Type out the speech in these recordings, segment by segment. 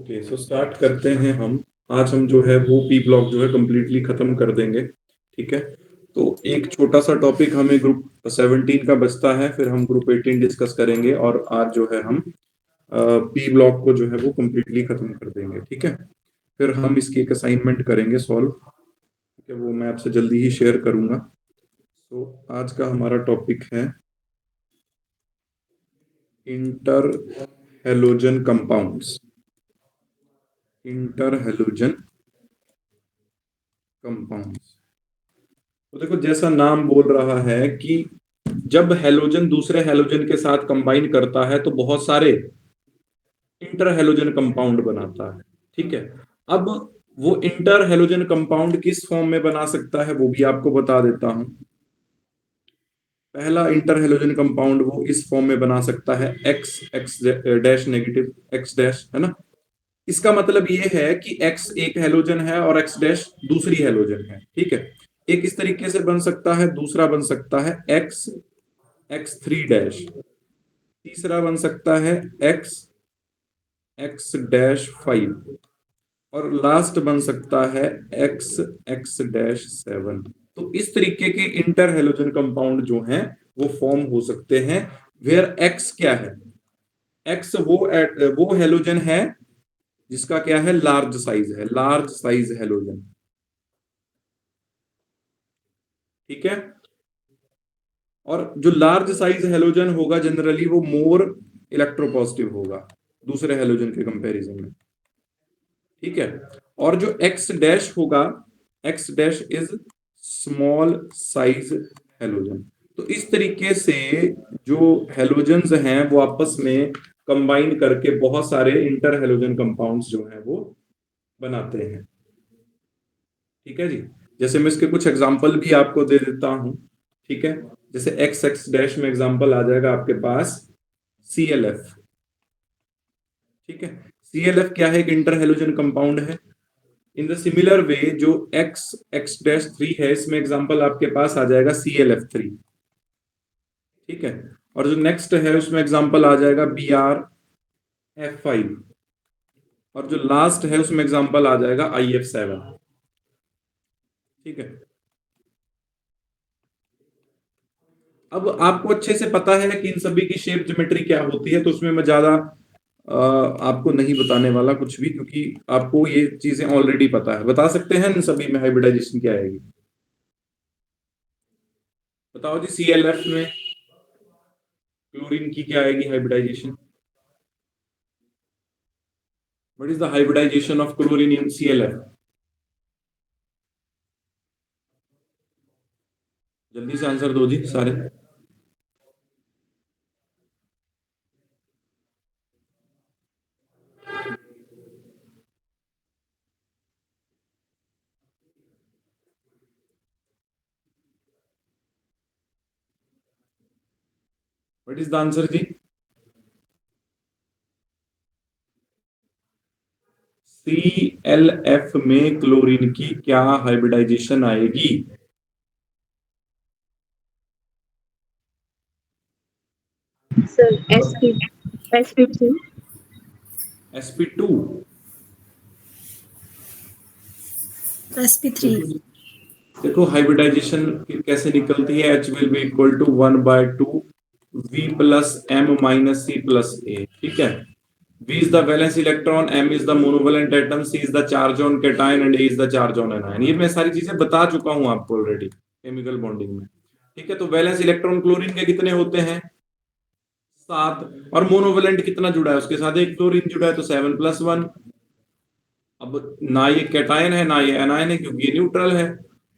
Okay, so start करते हैं हम। आज हम जो है वो पी ब्लॉक जो है कंप्लीटली खत्म कर देंगे। ठीक है, तो एक छोटा सा टॉपिक हमें ग्रुप 17 का बचता है, फिर हम ग्रुप 18 डिस्कस करेंगे और आज जो है हम पी ब्लॉक को जो है वो कंप्लीटली खत्म कर देंगे। ठीक है, फिर हम इसकी एक असाइनमेंट करेंगे सॉल्व। ठीक है, वो मैं आपसे जल्दी ही शेयर करूंगा। तो आज का हमारा टॉपिक है inter halogen compounds. Inter halogen compounds, तो देखो जैसा नाम बोल रहा है कि जब हेलोजन दूसरे हेलोजन के साथ कंबाइन करता है तो बहुत सारे इंटर हेलोजन कंपाउंड बनाता है। ठीक है, अब वो इंटर हेलोजन कंपाउंड किस फॉर्म में बना सकता है वो भी आपको बता देता हूं। पहला इंटर हेलोजन कंपाउंड वो इस फॉर्म में बना सकता है x x dash negative x dash, है ना। इसका मतलब ये है कि एक्स एक हेलोजन है और एक्स डैश दूसरी हेलोजन है। ठीक है, एक इस तरीके से बन सकता है, दूसरा बन सकता है एक्स एक्स थ्री डैश, तीसरा बन सकता है एक्स एक्स डैश फाइव, और लास्ट बन सकता है एक्स एक्स डैश सेवन। तो इस तरीके के इंटर हेलोजन कंपाउंड जो हैं वो फॉर्म हो सकते हैं। वेयर एक्स क्या है? एक्स वो हेलोजन है जिसका क्या है, लार्ज साइज है, लार्ज साइज हेलोजन। ठीक है, और जो लार्ज साइज हेलोजन होगा जनरली वो मोर इलेक्ट्रोपॉजिटिव होगा दूसरे हेलोजन के कंपैरिजन में। ठीक है, और जो एक्स डैश होगा, x dash is small size halogen. तो इस तरीके से जो हेलोजन्स हैं वो आपस में कंबाइन करके बहुत सारे इंटर हेलोजन कंपाउंड्स जो हैं वो बनाते हैं। ठीक है जी, जैसे मैं इसके कुछ एग्जांपल भी आपको दे देता हूं। ठीक है, जैसे एक्स एक्स डैश में एग्जांपल आ जाएगा आपके पास सी एल एफ। ठीक है, सी एल एफ क्या है, एक इंटर हेलोजन कंपाउंड है। इन द सिमिलर वे जो एक्स एक्स डैश थ्री है इसमें एग्जांपल आपके पास आ जाएगा सी एल एफ थ्री। ठीक है, और जो नेक्स्ट है उसमें एग्जांपल आ जाएगा बी आर एफ फाइव, और जो लास्ट है उसमें एग्जांपल आ जाएगा आई एफ सेवन। ठीक है, अब आपको अच्छे से पता है कि इन सभी की शेप ज्योमेट्री क्या होती है, तो उसमें मैं ज्यादा आपको नहीं बताने वाला कुछ भी, क्योंकि आपको ये चीजें ऑलरेडी पता है। बता सकते हैं इन सभी में हाइब्रिडाइजेशन क्या आएगी? बताओ जी, सी एल एफ में क्लोरीन की क्या आएगी hybridisation? What is the hybridisation of chlorine in C L F? जल्दी से आंसर दो जी सारे। व्हाट इज द आंसर जी? सी एल एफ में क्लोरीन की क्या हाइब्रिडाइजेशन आएगी? Sir SP3। sp2। sp3। देखो देखो हाइब्रिडाइजेशन कैसे निकलती है, H will be equal to 1/2 V plus M minus C plus A. ठीक है, V is the valence electron, M is the monovalent atom, C is the charge on cation and A is the charge on anion। ये मैं सारी चीजें बता चुका हूं आपको ऑलरेडी केमिकल बॉन्डिंग में। ठीक है, तो वैलेंस इलेक्ट्रॉन क्लोरीन के कितने होते हैं? 7। और मोनोवेलेंट कितना जुड़ा है उसके साथ? एक क्लोरीन जुड़ा है, तो 7+1। अब ना ये कैटायन है ना ये एनायन है क्योंकि ये न्यूट्रल है,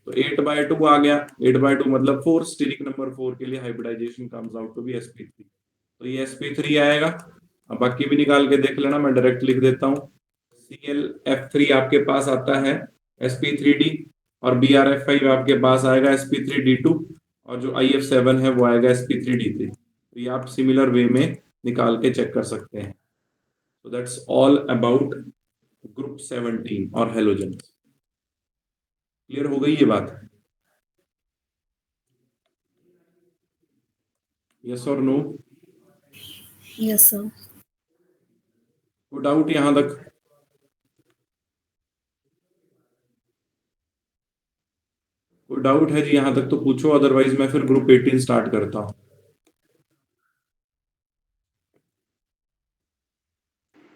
तो 8/2 आ गया। 8/2 मतलब 4। स्टेरिक नंबर 4 के लिए hybridisation comes out to be sp3। तो ये sp3 आएगा। अब बाकी भी निकाल के देख लेना, मैं डायरेक्ट लिख देता हूँ। ClF3 आपके पास आता है sp3d, और Br(F5) आपके पास आएगा sp3d2, और जो IF7 है वो आएगा sp3d3। तो ये आप सिमिलर वे में निकाल के चेक कर सकते हैं। So that's all about group 17 और हेलोजन। क्लियर हो गई ये बात? यस और नो? Yes sir. कोई डाउट यहां तक? डाउट है जी यहां तक तो पूछो, अदरवाइज मैं फिर ग्रुप 18 स्टार्ट करता हूं।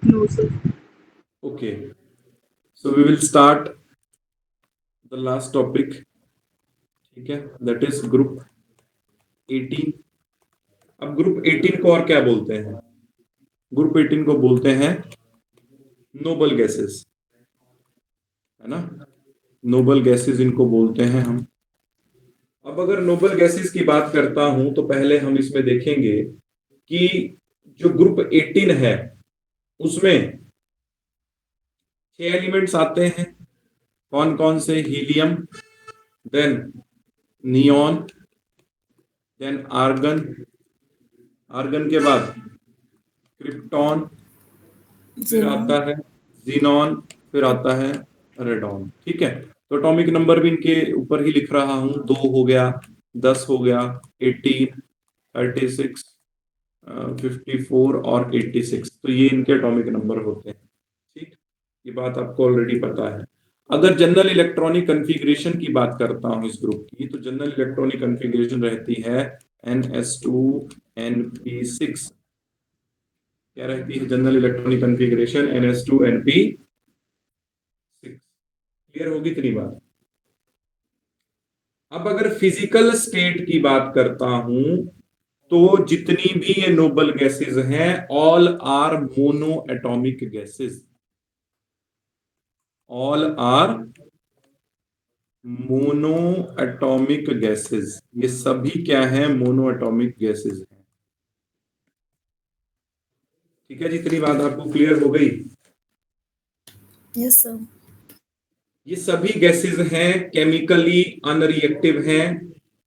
No, sir. Okay, so we will start the last topic, ठीक है, दैट इज ग्रुप 18। अब ग्रुप 18 को और क्या बोलते हैं? ग्रुप 18 को बोलते हैं नोबल गैसेस, है ना, नोबल गैसेस इनको बोलते हैं हम। अब अगर नोबल गैसेस की बात करता हूं तो पहले हम इसमें देखेंगे कि जो ग्रुप 18 है उसमें 6 एलिमेंट्स आते हैं। कौन कौन से? Helium, then neon, then argon, argon के बाद क्रिप्टॉन, फिर आता है जीनॉन, फिर आता है रेडॉन। ठीक है, तो एटॉमिक नंबर भी इनके ऊपर ही लिख रहा हूं, 2 हो गया, 10 हो गया, 18, 36, 54 और 86, तो ये इनके एटॉमिक नंबर होते हैं। ठीक, ये बात आपको ऑलरेडी पता है। अगर जनरल इलेक्ट्रॉनिक कन्फिग्रेशन की बात करता हूं इस ग्रुप की, तो जनरल इलेक्ट्रॉनिक कन्फिग्रेशन रहती है NS2 NP6। क्या रहती है general electronic configuration? NS2 NP6। Clear होगी इतनी बात? अब अगर फिजिकल स्टेट की बात करता हूं तो जितनी भी ये नोबल गैसेस हैं, all are monoatomic gases, all are monoatomic gases, ये सभी क्या है? मोनो एटॉमिक गैसेस हैं। ठीक है जी, इतनी बात आपको क्लियर हो गई? Yes sir. ये सभी गैसेस हैं, केमिकली अनरिएक्टिव हैं,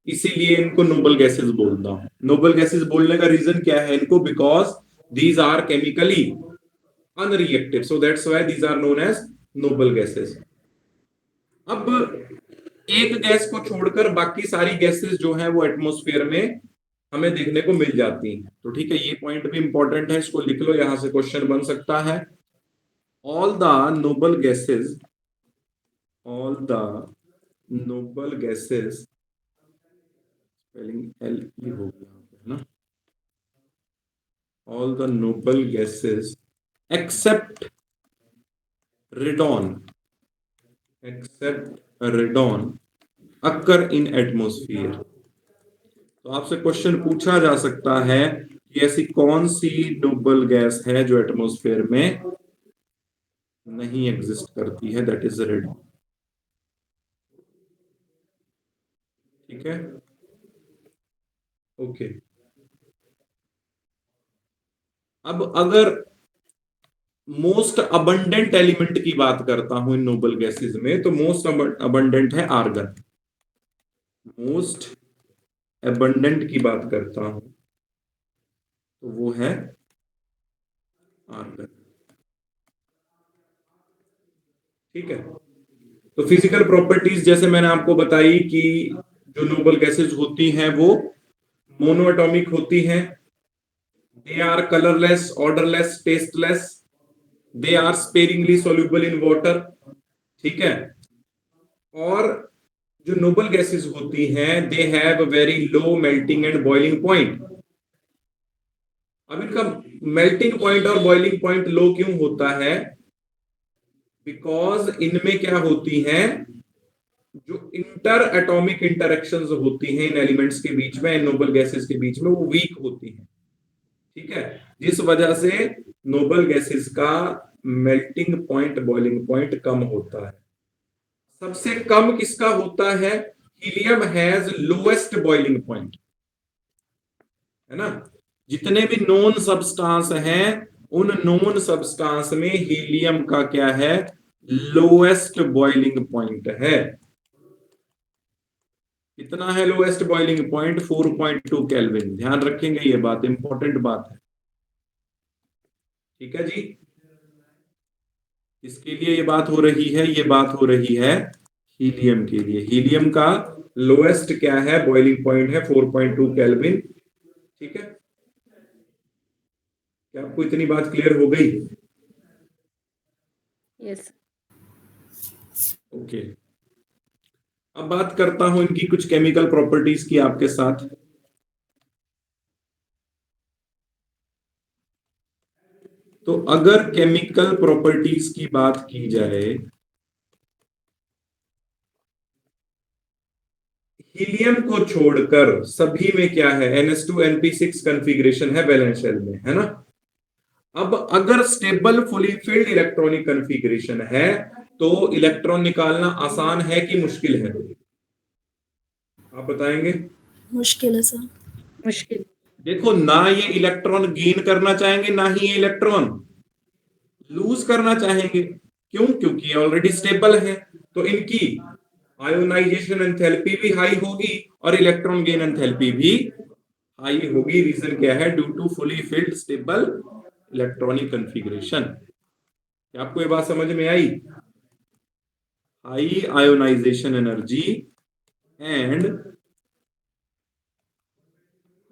इसीलिए इनको नोबल गैसेस बोलता हूं। नोबल गैसेस बोलने का रीजन क्या है इनको? Because these are chemically unreactive, so that's why these are known as noble gases. अब एक गैस को छोड़कर बाकी सारी गैसेस जो है वो एटमॉस्फेयर में हमें देखने को मिल जाती हैं। तो ठीक है, ये पॉइंट भी इंपॉर्टेंट है, इसको लिख लो, यहां से क्वेश्चन बन सकता है। All the noble gases, all the noble gases, spelling L E हो गया है ना, all the noble gases except radon, except radon occur in atmosphere. तो आपसे क्वेश्चन पूछा जा सकता है कि ऐसी कौन सी नोबल गैस है जो एटमॉस्फेयर में नहीं एग्जिस्ट करती है? That is radon. ठीक है, ओके। अब अगर मोस्ट अबंडेंट एलिमेंट की बात करता हूं इन नोबल गैसेस में, तो मोस्ट अबंडेंट है आर्गन। मोस्ट अबंडेंट की बात करता हूं तो वो है आर्गन। ठीक है, तो फिजिकल प्रॉपर्टीज जैसे मैंने आपको बताई कि जो नोबल गैसेस होती हैं वो मोनो एटॉमिक होती हैं, they are colourless, odourless, tasteless, they are sparingly soluble in water. ठीक है, और जो नोबल गैसेस होती हैं they have very low melting and boiling point. अब इनका मेल्टिंग पॉइंट और बॉइलिंग पॉइंट लो क्यों होता है? बिकॉज इनमें क्या होती हैं, जो इंटर एटॉमिक इंटरेक्शंस होती हैं इन एलिमेंट्स के बीच में, इन नोबल गैसेस के बीच में, वो वीक होती हैं। ठीक है, जिस वजह से नोबल गैसेस का मेल्टिंग पॉइंट, बॉइलिंग पॉइंट कम होता है। सबसे कम किसका होता है? Helium has lowest boiling point, है ना। जितने भी नॉन सब्सटेंस हैं उन नॉन सब्सटेंस में हीलियम का क्या है? लोएस्ट बॉइलिंग पॉइंट है। कितना है लोएस्ट बॉइलिंग पॉइंट? 4.2 केल्विन। ध्यान रखेंगे, ये बात इंपॉर्टेंट बात है। ठीक है जी, इसके लिए ये बात हो रही है, ये बात हो रही है हीलियम के लिए। हीलियम का लोएस्ट क्या है? बॉइलिंग पॉइंट है 4.2 केल्विन। ठीक है, क्या आपको इतनी बात क्लियर हो गई? यस। ओके, अब बात करता हूं इनकी कुछ केमिकल प्रॉपर्टीज की आपके साथ। तो अगर केमिकल प्रॉपर्टीज की बात की जाए, हीलियम को छोड़कर सभी में क्या है, NH2 NP6 कॉन्फ़िगरेशन है वैलेंस शेल में, है ना। अब अगर stable fully filled electronic configuration है तो इलेक्ट्रॉन निकालना आसान है कि मुश्किल है? आप बताएंगे। मुश्किल है सर। मुश्किल। देखो, ना ये इलेक्ट्रॉन गेन करना चाहेंगे, ना ही ये इलेक्ट्रॉन लूज करना चाहेंगे। क्यों? क्योंकि ये ऑलरेडी स्टेबल है। तो इनकी आयोनाइजेशन एंथैल्पी भी हाई होगी और इलेक्ट्रॉन गेन एंथैल्पी भी हाई होगी। रीजन क्या है? Due to fully filled stable electronic configuration. क्या आपको ये बात समझ में आई? High ionisation energy and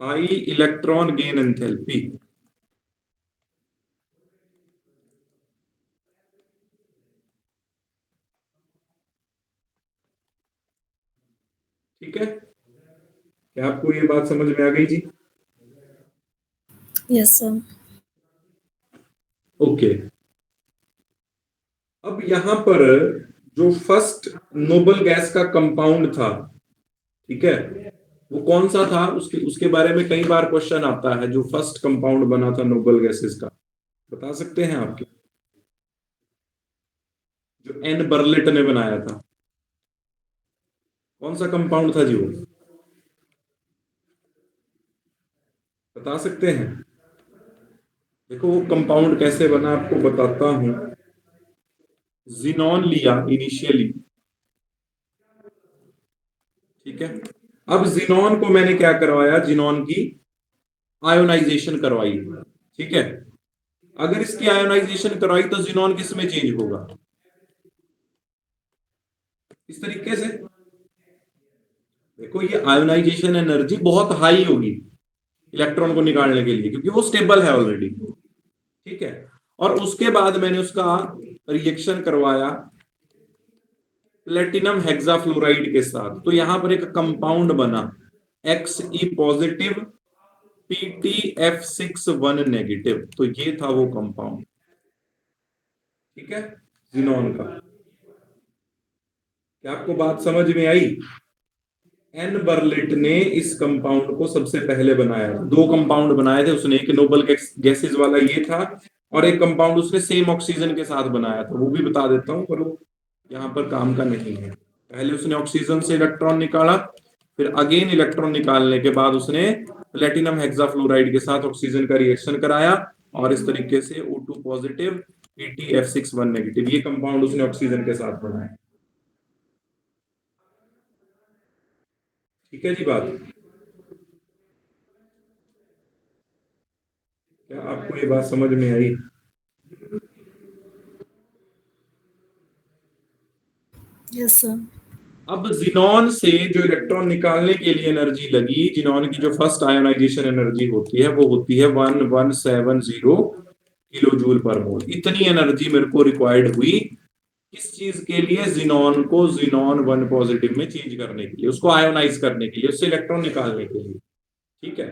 high electron gain enthalpy. ठीक है, क्या आपको ये बात समझ में आ गई जी? Yes sir. ओके। अब यहां पर जो फर्स्ट नोबल गैस का कंपाउंड था, ठीक है, वो कौन सा था? उसके उसके बारे में कई बार क्वेश्चन आता है। जो फर्स्ट कंपाउंड बना था नोबल गैसेस का, बता सकते हैं आपके? जो एन बर्लेट ने बनाया था, कौन सा कंपाउंड था जी वो? बता सकते हैं? देखो, वो कंपाउंड कैसे बना आपको बताता हूं। जिनॉन लिया इनिशियली, ठीक है। अब जिनॉन को मैंने क्या करवाया? जिनॉन की आयोनाइजेशन करवाई, ठीक है। अगर इसकी आयोनाइजेशन करवाई तो जिनॉन किस में चेंज होगा? इस तरीके से। देखो, ये आयोनाइजेशन एनर्जी बहुत हाई होगी इलेक्ट्रॉन को निकालने के लिए, क्योंकि वो स्टेबल है ऑलरेडी, ठीक है। और उसके बाद मैंने उसका रिएक्शन करवाया प्लेटिनम हेक्साफ्लोराइड के साथ। तो यहां पर एक कंपाउंड बना Xe पॉजिटिव PtF6 1 नेगेटिव। तो ये था वो कंपाउंड, ठीक है, जिनॉन का। क्या आपको बात समझ में आई? एन बर्लिट ने इस कंपाउंड को सबसे पहले बनाया। दो कंपाउंड बनाए थे उसने, एक नोबल गैसेस वाला ये था, और एक कंपाउंड उसने सेम ऑक्सीजन के साथ बनाया था, वो भी बता देता हूं, पर वो यहां पर काम का नहीं है। पहले उसने ऑक्सीजन से इलेक्ट्रॉन निकाला, फिर अगेन इलेक्ट्रॉन निकालने के बाद उसने प्लेटिनम हेक्साफ्लोराइड के साथ ऑक्सीजन का रिएक्शन कराया, और इस तरीके से O2 पॉजिटिव PtF6 1 नेगेटिव, ये कंपाउंड उसने ऑक्सीजन के साथ बनाया। ठीक है जी बात? क्या आपको ये बात समझ में आई? Yes sir. अब जिनॉन से जो इलेक्ट्रॉन निकालने के लिए एनर्जी लगी, जिनॉन की जो फर्स्ट आयोनाइजेशन एनर्जी होती है वो होती है 1170 किलो जूल पर मोल। इतनी एनर्जी मेरे को रिक्वायर्ड हुई किस चीज के लिए? जिनॉन को जिनॉन 1 पॉजिटिव में चेंज करने के लिए, उसको आयोनाइज करने के लिए, उससे इलेक्ट्रॉन निकालने के लिए, ठीक है।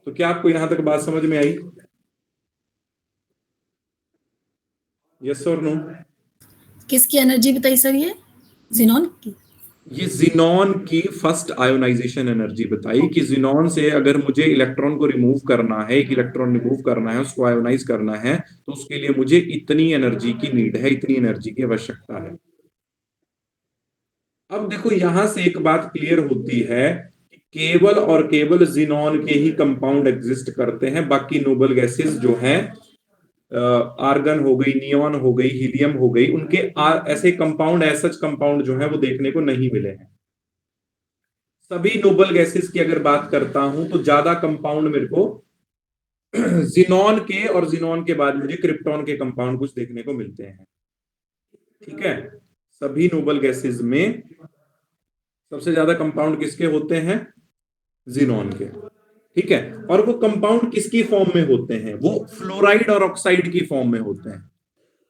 तो क्या आपको यहां तक बात समझ में आई? यस और नो? किसकी एनर्जी बताई सर ये? जिनॉन की? ये जिनॉन की फर्स्ट आयोनाइजेशन एनर्जी बताई कि जिनॉन से अगर मुझे इलेक्ट्रॉन को रिमूव करना है, एक इलेक्ट्रॉन रिमूव करना है, उसको आयोनाइज करना है, तो उसके लिए मुझे इतनी एनर्जी की नीड है, इतनी एनर्जी की आवश्यकता है। अब देखो, यहां से एक बात क्लियर होती है कि केवल और केवल जिनॉन के ही कंपाउंड एग्जिस्ट करते हैं। बाकी नोबल गैसेस जो हैं, आर्गन हो गई, नियॉन हो गई, हीलियम हो गई, उनके ऐसे कंपाउंड, सच कंपाउंड जो है वो देखने को नहीं मिले हैं। सभी नोबल गैसेस की अगर बात करता हूं तो ज्यादा कंपाउंड मेरे को जिनॉन के, और जिनॉन के बाद मुझे क्रिप्टॉन के कंपाउंड कुछ देखने को मिलते हैं, ठीक है। सभी नोबल गैसेस में सबसे ज्यादा कंपाउंड किसके होते हैं? जिनॉन के, ठीक है। और वो कंपाउंड किसकी फॉर्म में होते हैं? वो फ्लोराइड और ऑक्साइड की फॉर्म में होते हैं।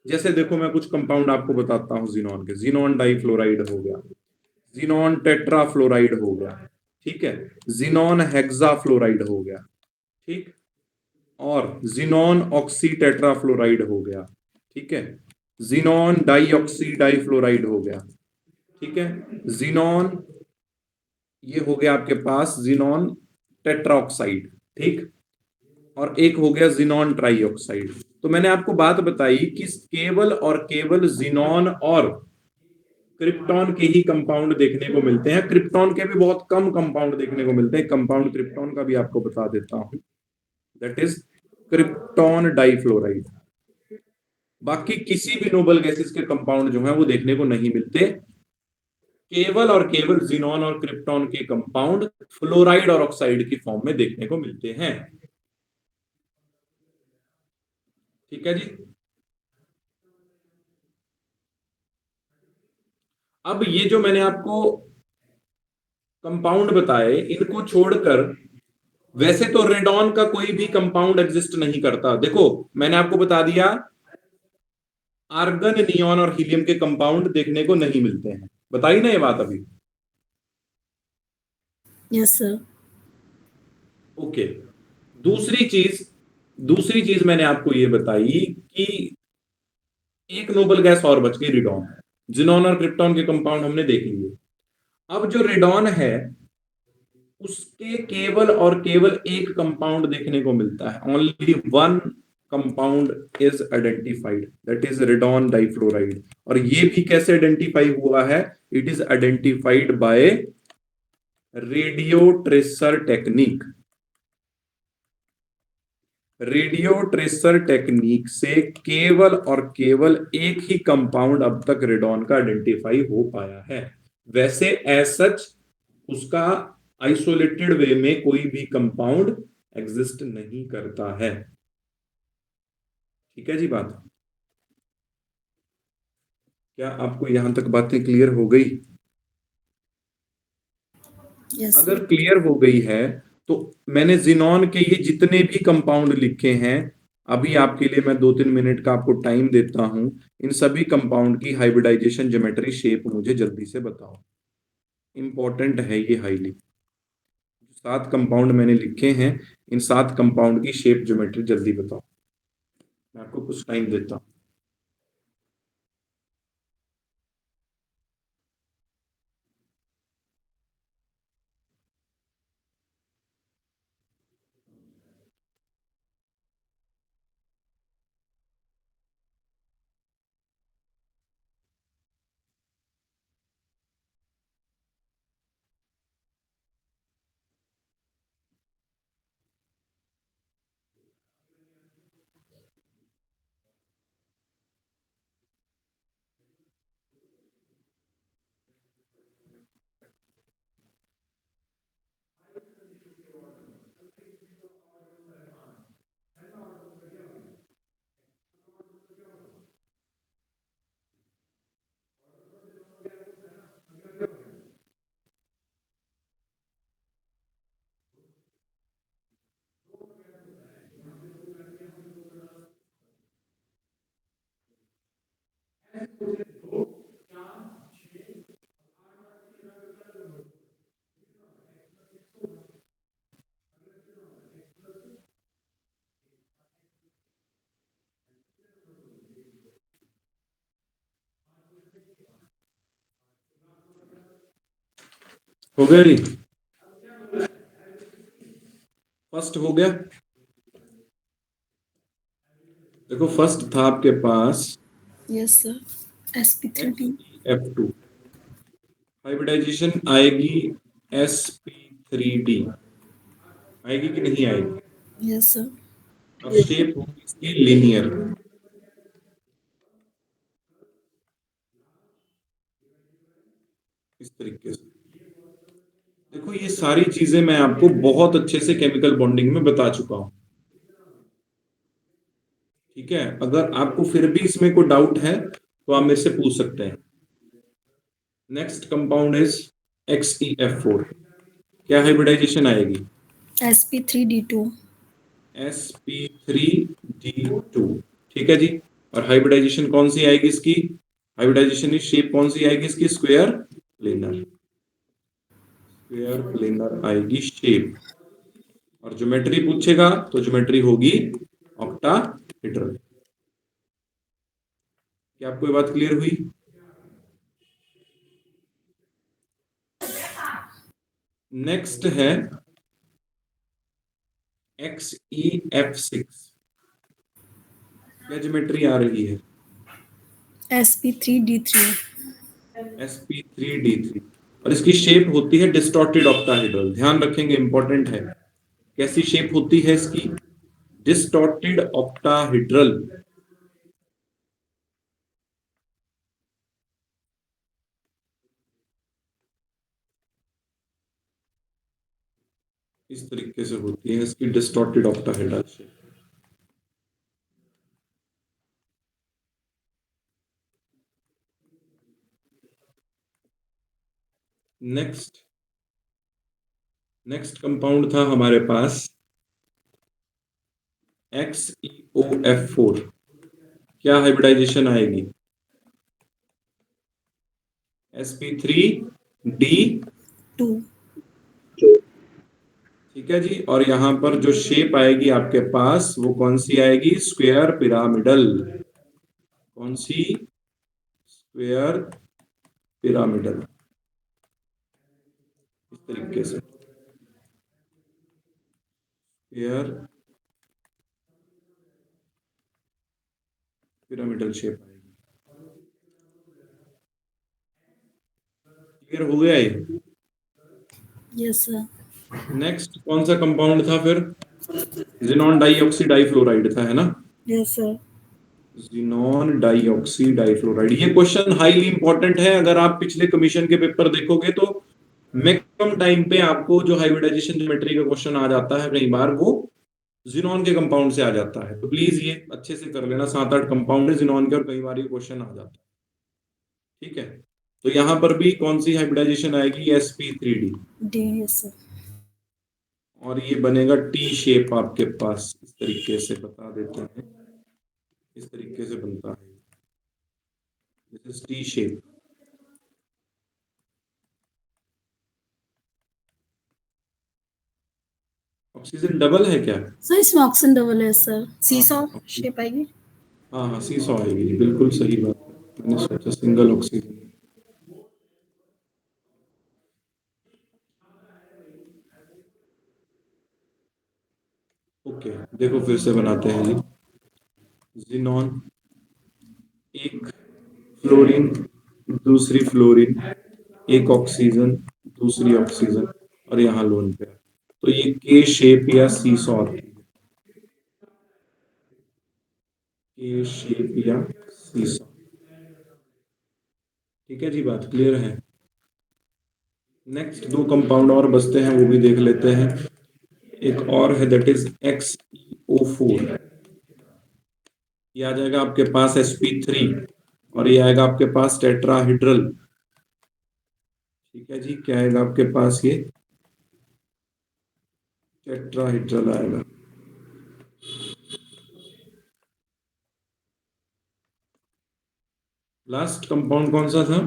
जैसे देखो, मैं कुछ कंपाउंड आपको बताता हूं जिनॉन के। जिनॉन डाइफ्लोराइड हो गया, जिनॉन टेट्राफ्लोराइड हो गया, ठीक है, जिनॉन हेक्साफ्लोराइड हो गया, ठीक, और जिनॉन ऑक्सी टेट्राफ्लोराइड हो गया, ठीक है, जिनॉन डाइऑक्सी डाइफ्लोराइड हो गया, ठीक है, जिनॉन, ये हो गया आपके पास जिनॉन टेट्राऑक्साइड, ठीक, और एक हो गया जिनॉन ट्राइऑक्साइड। तो मैंने आपको बात बताई कि केवल और केवल जिनॉन और क्रिप्टॉन के ही कंपाउंड देखने को मिलते हैं, क्रिप्टॉन के भी बहुत कम कंपाउंड देखने को मिलते हैं, कंपाउंड क्रिप्टॉन का भी आपको बता देता हूं, दैट इज क्रिप्टॉन डाइफ्लोराइड। बाकी किसी भी नोबल गैसेस के कंपाउंड जो है वो देखने को नहीं मिलते, केवल और केवल जिनॉन और क्रिप्टॉन के कंपाउंड फ्लोराइड और ऑक्साइड की फॉर्म में देखने को मिलते हैं। ठीक है जी। अब ये जो मैंने आपको कंपाउंड बताए, इनको छोड़कर वैसे तो रेडॉन का कोई भी कंपाउंड एग्जिस्ट नहीं करता। देखो मैंने आपको बता दिया, आर्गन, नियॉन और हीलियम के कंपाउंड देखने को नहीं मिलते हैं, बताई ना ये बात अभी। Yes sir. ओके, दूसरी चीज मैंने आपको ये बताई कि एक नोबल गैस और बच गई, रिडॉन। जिनॉन और क्रिप्टॉन के कंपाउंड हमने देख लिए। अब जो रेडॉन है उसके केवल और केवल एक कंपाउंड देखने को मिलता है, only one compound is identified, that is radon difluoride. और ये भी कैसे आइडेंटिफाई हुआ है? It is identified by radio tracer technique. Radio tracer technique से केवल और केवल एक ही कंपाउंड अब तक रेडॉन का आइडेंटिफाई हो पाया है। वैसे एज सच उसका आइसोलेटेड वे में कोई भी कंपाउंड एग्जिस्ट नहीं करता है। ठीक है जी बात। क्या आपको यहां तक बातें क्लियर हो गई? यस अगर सर। क्लियर हो गई है तो मैंने जिनॉन के ये जितने भी कंपाउंड लिखे हैं, अभी आपके लिए मैं 2-3 मिनट का आपको टाइम देता हूं, इन सभी कंपाउंड की हाइब्रिडाइजेशन ज्योमेट्री शेप मुझे जल्दी से बताओ। इंपॉर्टेंट है ये हाईली। 7 कंपाउंड मैंने लिखे हैं, इन 7 कंपाउंड की शेप ज्योमेट्री जल्दी बताओ, मैं आपको कुछ टाइम देता हूं। हो गया जी? फर्स्ट हो गया। देखो फर्स्ट था आपके पास yes sir. sp3d। F2, hybridisation आएगी sp3d, आएगी कि नहीं आएगी? Yes sir. अब शेप होगी इसकी लीनियर, इस तरीके से। देखो ये सारी चीजें मैं आपको बहुत अच्छे से केमिकल बॉन्डिंग में बता चुका हूं। ठीक है, अगर आपको फिर भी इसमें कोई डाउट है तो आप मेरे से पूछ सकते हैं। नेक्स्ट कंपाउंड इज XeF4, क्या हाइब्रिडाइजेशन आएगी? sp3d2। sp3d2, ठीक है जी। और हाइब्रिडाइजेशन कौन सी आएगी इसकी? हाइब्रिडाइजेशन की शेप कौन सी आएगी इसकी? Square planar. स्क्वायर प्लेनर आएगी शेप, और ज्योमेट्री पूछेगा तो ज्योमेट्री होगी ऑक्टाहेड्रल। क्या आपको ये बात क्लियर हुई? नेक्स्ट है XEF6। क्या ज्योमेट्री आ रही है? sp3d3 sp3d3, और इसकी शेप होती है डिस्टॉर्टेड ऑक्टाहेड्रल। ध्यान रखेंगे, इंपॉर्टेंट है। कैसी शेप होती है इसकी? Distorted octahedral. इस तरीके से होती है इसकी distorted octahedral shape. Next compound था हमारे पास XeOF4। क्या हाइब्रिडाइजेशन आएगी? sp3d2। ठीक है जी, और यहां पर जो शेप आएगी आपके पास वो कौन सी आएगी? Square pyramidal. कौन सी? Square pyramidal. इस तरीके से स्क्वायर पिरामिडल शेप आएगी। क्लियर हो गया ये? Yes sir. नेक्स्ट कौन सा कंपाउंड था फिर? जिनॉन डाइऑक्सी डाइफ्लोराइड था, है ना? Yes sir. Xenon dioxy difluoride. ये क्वेश्चन हाईली इंपॉर्टेंट है। अगर आप पिछले कमीशन के पेपर देखोगे तो मैक्सिमम टाइम पे आपको जो हाइब्रिडाइजेशन ज्योमेट्री का क्वेश्चन आ जाता है, कई बार वो जिनॉन के कंपाउंड से आ जाता है। तो प्लीज ये अच्छे से कर लेना, 7-8 कंपाउंड है जिनॉन के, और कई बार ये क्वेश्चन आ जाता है। ठीक है, तो यहां पर भी कौन सी हाइब्रिडाइजेशन आएगी? sp3d, D. Yes sir. और ये बनेगा टी शेप आपके पास। इस तरीके से बता देते हैं, इस तरीके से बनता है, this is T shape. Oxygen double है क्या? सर इसमें ऑक्सीजन डबल है सर, सीसॉ हाँ, शेप आएगी। हाँ हाँ, सीसॉ आएगी जी, बिल्कुल सही बात है। मैंने सोचा सिंगल ऑक्सीजन। ओके, देखो फिर से बनाते हैं जी। जिनॉन, एक फ्लोरीन, दूसरी फ्लोरीन, एक ऑक्सीजन, दूसरी ऑक्सीजन, और यहाँ लोन पेयर। तो ये के शेप या सीसॉ, के शेप या सीसॉ। ठीक है जी, बात क्लियर है? नेक्स्ट 2 कंपाउंड और बचते हैं, वो भी देख लेते हैं। एक और है, दैट इज XeO4। ये आ जाएगा आपके पास sp3, और ये आएगा आपके पास टेट्राहेड्रल। ठीक है जी, क्या आएगा आपके पास? ये टेट्राहेड्रल आएगा। लास्ट कंपाउंड कौन सा था?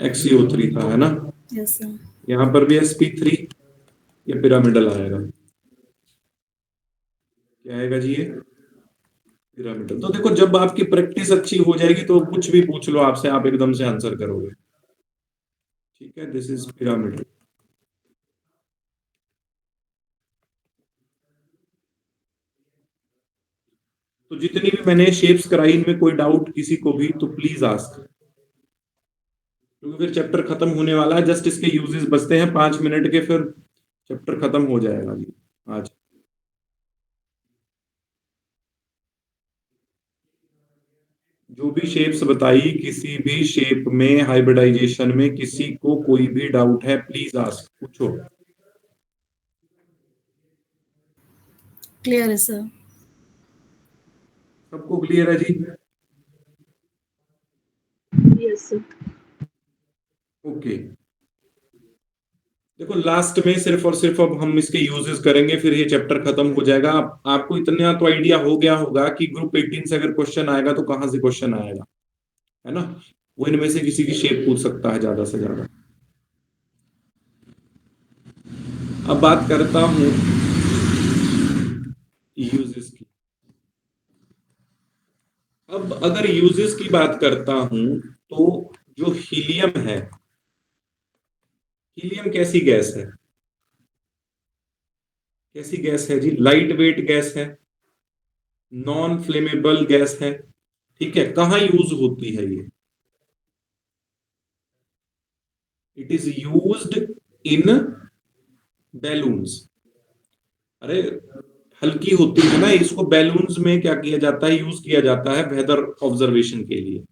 XeO3 था, है ना? Yes sir. यहाँ पर भी sp3, ये पिरामिडल आएगा। क्या आएगा जी? ये पिरामिडल। तो देखो, जब आपकी प्रैक्टिस अच्छी हो जाएगी तो कुछ भी पूछ लो आपसे, आप एकदम से आंसर करोगे। ठीक है, दिस इज पिरामिडल। तो जितनी भी मैंने शेप्स कराई, इनमें कोई डाउट किसी को भी तो प्लीज आस्क, क्योंकि फिर चैप्टर खत्म होने वाला है। जस्ट इसके यूजेस बचते हैं 5 मिनट के, फिर चैप्टर खत्म हो जाएगा जी आज। जो भी शेप्स बताई, किसी भी शेप में हाइब्रिडाइजेशन में किसी को कोई भी डाउट है, प्लीज आस्क, पूछो। क्लियर है सर। सबको क्लियर है जी? Yes, sir. ओके, देखो लास्ट में सिर्फ और सिर्फ अब हम इसके यूजेस करेंगे, फिर ये चैप्टर खत्म हो जाएगा। आपको इतना तो आइडिया हो गया होगा कि ग्रुप 18 से अगर क्वेश्चन आएगा तो कहां से क्वेश्चन आएगा, है ना? वो इनमें से किसी की शेप पूछ सकता है ज्यादा से ज्यादा। अब बात करता हूं यूजेस की। अब अगर यूजेस की बात करता हूं तो जो हीलियम है, हीलियम कैसी गैस है? कैसी गैस है जी? लाइट वेट गैस है, नॉन फ्लेमेबल गैस है। ठीक है, कहां यूज होती है ये? It is used in balloons. अरे हल्की होती है ना, इसको बैलून्स में क्या किया जाता है, यूज किया जाता है वेदर ऑब्जर्वेशन के लिए।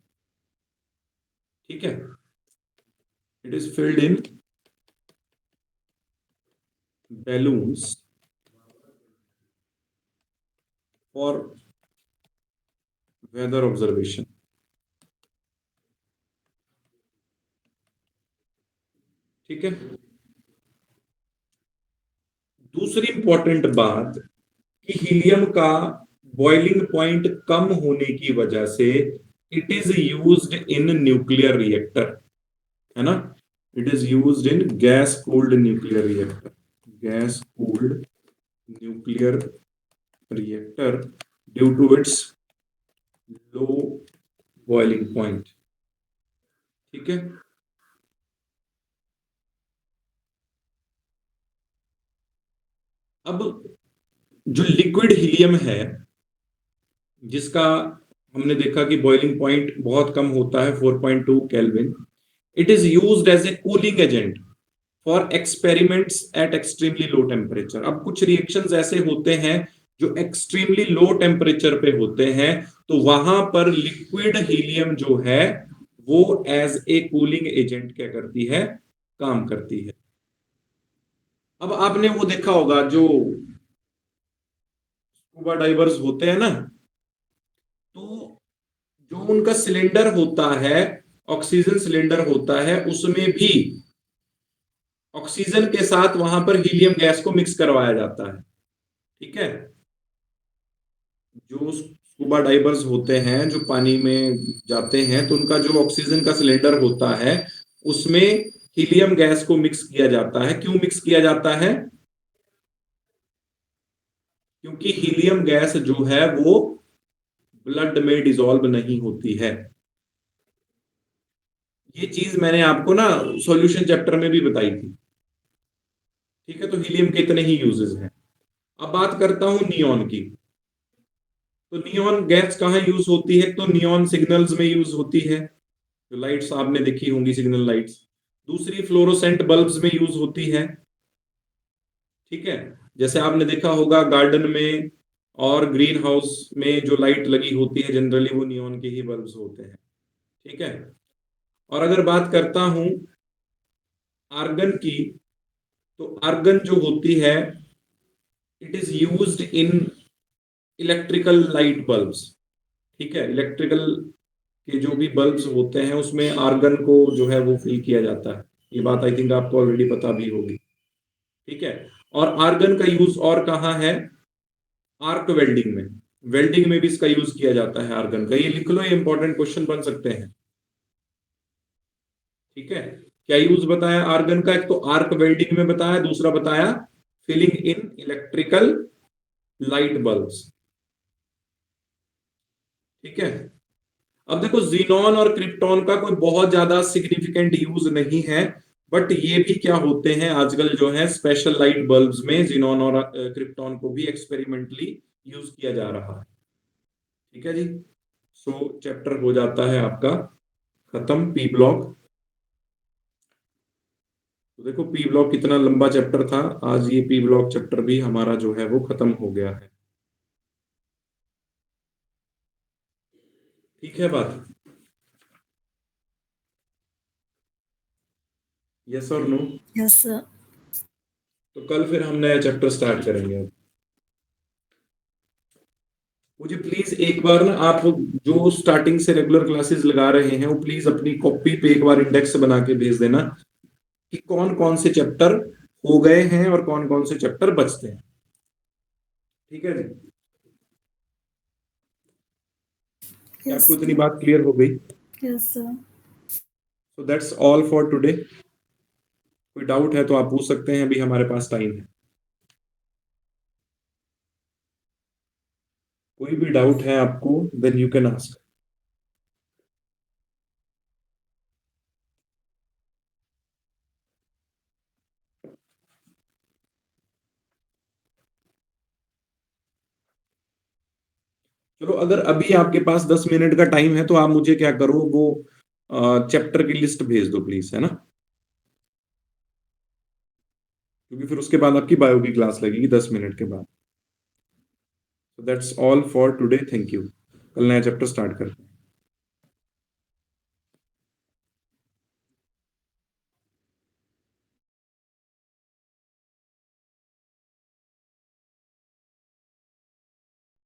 ठीक है, it is filled in balloons for weather observation. ठीक है, दूसरी इंपॉर्टेंट बात कि हीलियम का बॉइलिंग पॉइंट कम होने की वजह से it is used in nuclear reactor, है ना? It is used in gas cooled nuclear reactor, gas cooled nuclear reactor due to its low boiling point. ठीक है, अब जो लिक्विड हीलियम है, जिसका हमने देखा कि बॉइलिंग पॉइंट बहुत कम होता है 4.2 kelvin, it is used as a cooling agent for experiments at extremely low temperature. अब कुछ रिएक्शंस ऐसे होते हैं जो एक्सट्रीमली लो टेम्परेचर पे होते हैं, तो वहां पर लिक्विड हीलियम जो है वो एज ए कूलिंग एजेंट क्या करती है, काम करती है। अब आपने वो देखा होगा जो स्कूबा डाइवर्स होते हैं ना, तो जो उनका सिलेंडर होता है, ऑक्सीजन सिलेंडर होता है, उसमें भी ऑक्सीजन के साथ वहां पर हीलियम गैस को मिक्स करवाया जाता है। ठीक है, जो स्कूबा डाइवर्स होते हैं जो पानी में जाते हैं, तो उनका जो ऑक्सीजन का सिलेंडर होता है उसमें हीलियम गैस को मिक्स किया जाता है। क्यों मिक्स किया जाता है? क्योंकि हीलियम गैस जो है वो ब्लड में डिसॉल्व नहीं होती है। ये चीज मैंने आपको ना सॉल्यूशन चैप्टर में भी बताई थी। ठीक है, तो हीलियम के इतने ही यूजेस हैं। अब बात करता हूं नियॉन की। तो नियॉन गैस कहाँ यूज होती है? तो नियॉन सिग्नल्स में यूज होती है, जो लाइट्स आपने देखी होंगी, सिग्नल लाइट्स। दूसरी फ्लोरोसेंट बल्ब्स में यूज होती है। ठीक है, जैसे आपने देखा होगा गार्डन में और ग्रीन हाउस में जो लाइट लगी होती है जनरली वो नियॉन के ही बल्ब्स होते हैं। ठीक है, और अगर बात करता हूं आर्गन की, तो आर्गन जो होती है it is used in electrical light bulbs. ठीक है, इलेक्ट्रिकल के जो भी बल्ब्स होते हैं उसमें आर्गन को जो है वो फिल किया जाता है। ये बात आई थिंक आपको ऑलरेडी पता भी होगी। ठीक है, और आर्गन का यूज और कहाँ है? आर्क वेल्डिंग में, वेल्डिंग में भी इसका यूज किया जाता है आर्गन का। ये लिख लो, ये इंपॉर्टेंट क्वेश्चन बन सकते हैं। ठीक है, क्या यूज बताया आर्गन का? एक तो आर्क वेल्डिंग में बताया, दूसरा बताया filling in electrical light bulbs. ठीक है, अब देखो जीनॉन और क्रिप्टॉन का कोई बहुत ज्यादा सिग्निफिकेंट यूज नहीं है, बट ये भी क्या होते हैं आजकल जो है स्पेशल लाइट बल्ब्स में जीनॉन और क्रिप्टॉन को भी एक्सपेरिमेंटली यूज किया जा रहा है। ठीक है जी, सो चैप्टर हो जाता है आपका खत्म, पी ब्लॉक। तो देखो पी ब्लॉक कितना लंबा चैप्टर था, आज ये पी ब्लॉक चैप्टर भी हमारा जो है वो खत्म हो गया है। ठीक है बात, यस और नो? Yes sir. तो कल फिर हम नया चैप्टर स्टार्ट करेंगे। अब मुझे प्लीज एक बार ना, आप जो स्टार्टिंग से रेगुलर क्लासेस लगा रहे हैं वो प्लीज अपनी कॉपी पे एक बार इंडेक्स बना के भेज देना कि कौन कौन से चैप्टर हो गए हैं और कौन कौन से चैप्टर बचते हैं। ठीक है जी, क्या यस आपको इतनी बात क्लियर हो गई? Yes sir. So that's all for today. कोई डाउट है तो आप पूछ सकते हैं, अभी हमारे पास टाइम है। कोई भी डाउट है आपको, देन यू कैन आस्क। चलो, अगर अभी आपके पास 10 मिनट का टाइम है तो आप मुझे क्या करो, वो चैप्टर की लिस्ट भेज दो प्लीज, है ना, क्योंकि फिर उसके बाद आपकी बायो की क्लास लगेगी 10 मिनट के बाद। So that's all for today. Thank you. कल नया चैप्टर स्टार्ट करते हैं।